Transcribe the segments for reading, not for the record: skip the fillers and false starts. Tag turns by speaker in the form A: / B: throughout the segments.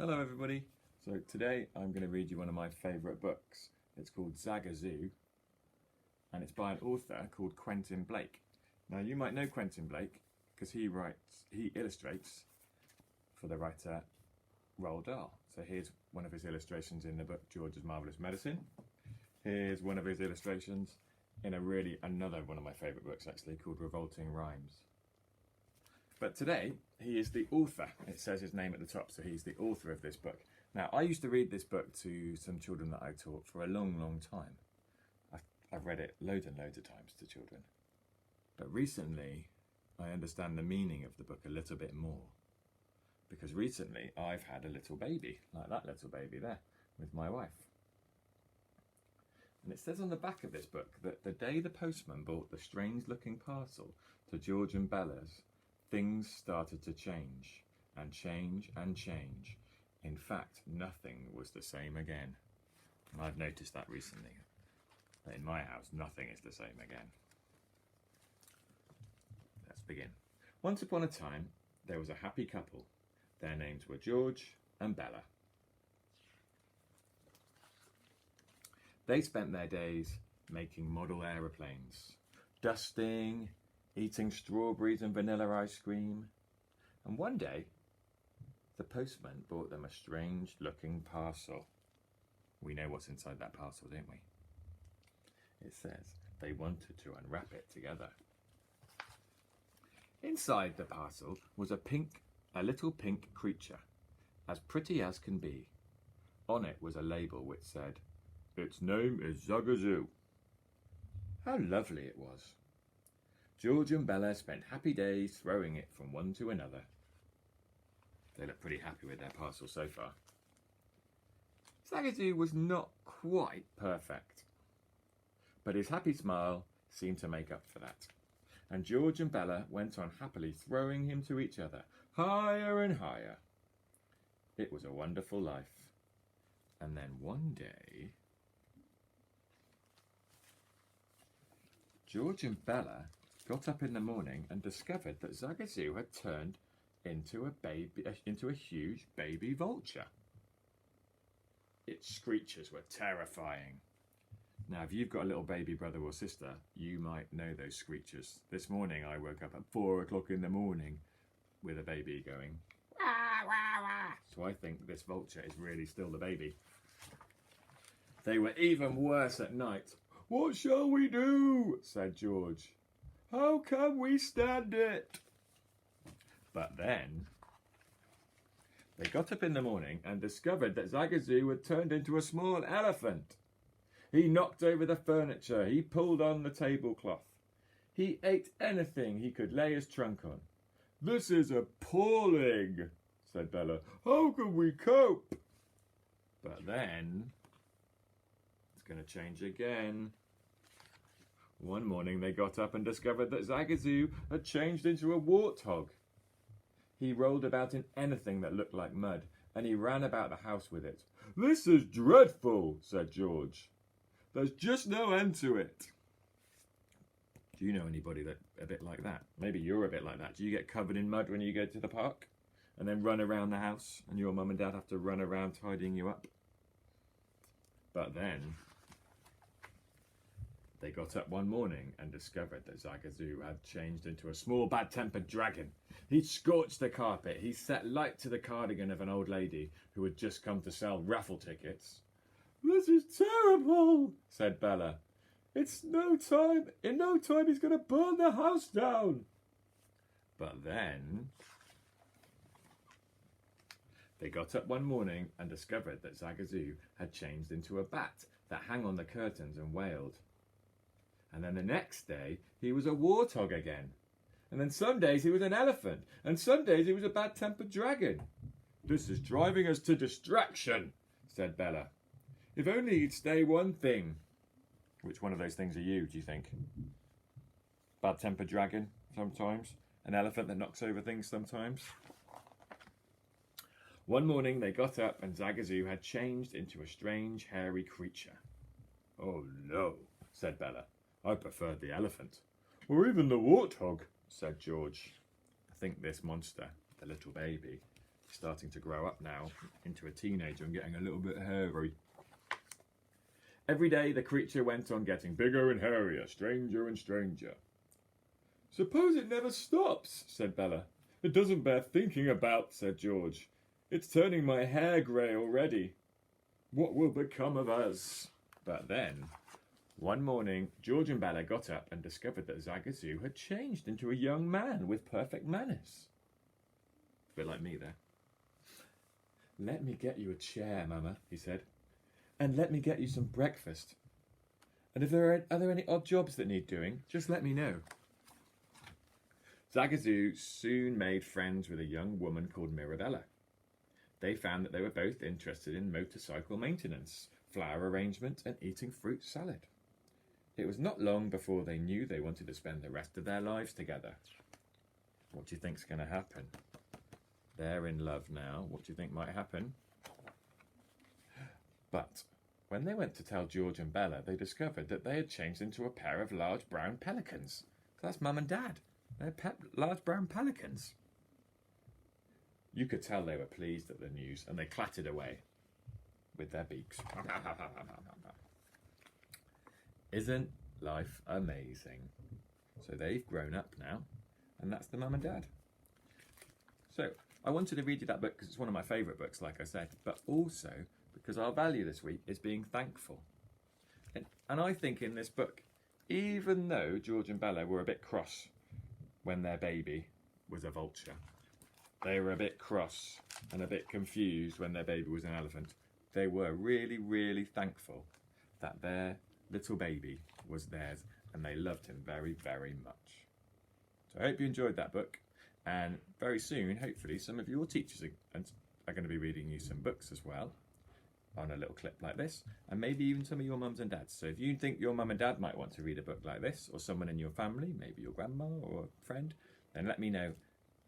A: Hello everybody. So today I'm going to read you one of my favourite books. It's called Zagazoo and it's by an author called Quentin Blake. Now you might know Quentin Blake because he illustrates for the writer Roald Dahl. So here's one of his illustrations in the book George's Marvellous Medicine. Here's one of his illustrations in another one of my favourite books actually called Revolting Rhymes. But today, he is the author. It says his name at the top, so he's the author of this book. Now, I used to read this book to some children that I taught for a long, long time. I've read it loads and loads of times to children. But recently, I understand the meaning of the book a little bit more. Because recently, I've had a little baby, like that little baby there, with my wife. And it says on the back of this book that the day the postman brought the strange-looking parcel to George and Bella's, things started to change, and change, and change. In fact, nothing was the same again. And I've noticed that recently. That in my house, nothing is the same again. Let's begin. Once upon a time, there was a happy couple. Their names were George and Bella. They spent their days making model aeroplanes, dusting, eating strawberries and vanilla ice cream. And one day, the postman brought them a strange-looking parcel. We know what's inside that parcel, don't we? It says they wanted to unwrap it together. Inside the parcel was a little pink creature, as pretty as can be. On it was a label which said, "Its name is Zagazoo." How lovely it was. George and Bella spent happy days throwing it from one to another. They look pretty happy with their parcel so far. Zagazoo was not quite perfect, but his happy smile seemed to make up for that. And George and Bella went on happily throwing him to each other, higher and higher. It was a wonderful life. And then one day, George and Bella got up in the morning and discovered that Zagazoo had turned into a huge baby vulture. Its screeches were terrifying. Now, if you've got a little baby brother or sister, you might know those screeches. This morning, I woke up at 4 o'clock in the morning with a baby going, wah, wah, wah. So I think this vulture is really still the baby. They were even worse at night. "What shall we do?" said George. "How can we stand it?" But then they got up in the morning and discovered that Zagazoo had turned into a small elephant. He knocked over the furniture. He pulled on the tablecloth. He ate anything he could lay his trunk on. "This is appalling," said Bella. "How can we cope?" But then it's going to change again. One morning they got up and discovered that Zagazoo had changed into a warthog. He rolled about in anything that looked like mud, and he ran about the house with it. "This is dreadful," said George. "There's just no end to it." Do you know anybody that a bit like that? Maybe you're a bit like that. Do you get covered in mud when you go to the park and then run around the house and your mum and dad have to run around tidying you up? But then they got up one morning and discovered that Zagazoo had changed into a small bad-tempered dragon. He'd scorched the carpet. He set light to the cardigan of an old lady who had just come to sell raffle tickets. "This is terrible," said Bella. In no time he's going to burn the house down." But then they got up one morning and discovered that Zagazoo had changed into a bat that hung on the curtains and wailed. And then the next day, he was a warthog again. And then some days he was an elephant. And some days he was a bad-tempered dragon. "This is driving us to distraction," said Bella. "If only he'd stay one thing." Which one of those things are you, do you think? Bad-tempered dragon, sometimes. An elephant that knocks over things sometimes. One morning they got up and Zagazoo had changed into a strange, hairy creature. "Oh no," said Bella. "I preferred the elephant." "Or even the warthog," said George. I think this monster, the little baby, starting to grow up now into a teenager and getting a little bit hairy. Every day the creature went on getting bigger and hairier, stranger and stranger. Suppose it never stops, said Bella. It doesn't bear thinking about, said George. It's turning my hair grey already. What will become of us? But then, one morning, George and Bella got up and discovered that Zagazoo had changed into a young man with perfect manners. A bit like me there. Let me get you a chair, Mama, he said. And let me get you some breakfast. And if are there any odd jobs that need doing, just let me know. Zagazoo soon made friends with a young woman called Mirabella. They found that they were both interested in motorcycle maintenance, flower arrangement, and eating fruit salad. It was not long before they knew they wanted to spend the rest of their lives together. What do you think's going to happen? They're in love now. What do you think might happen? But when they went to tell George and Bella, they discovered that they had changed into a pair of large brown pelicans. That's Mum and Dad. They're large brown pelicans. You could tell they were pleased at the news, and they clattered away with their beaks. Isn't life amazing? So they've grown up now, and that's the Mum and Dad. So I wanted to read you that book because it's one of my favourite books, like I said, but also because our value this week is being thankful. And I think in this book, even though George and Bella were a bit cross when their baby was a vulture, they were a bit cross and a bit confused when their baby was an elephant, they were really, really thankful that their little baby was theirs and they loved him very, very much. So I hope you enjoyed that book, and very soon, hopefully, some of your teachers are going to be reading you some books as well on a little clip like this, and maybe even some of your mums and dads. So if you think your mum and dad might want to read a book like this, or someone in your family, maybe your grandma or a friend, then let me know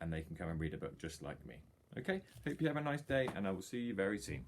A: and they can come and read a book just like me. Okay, hope you have a nice day, and I will see you very soon.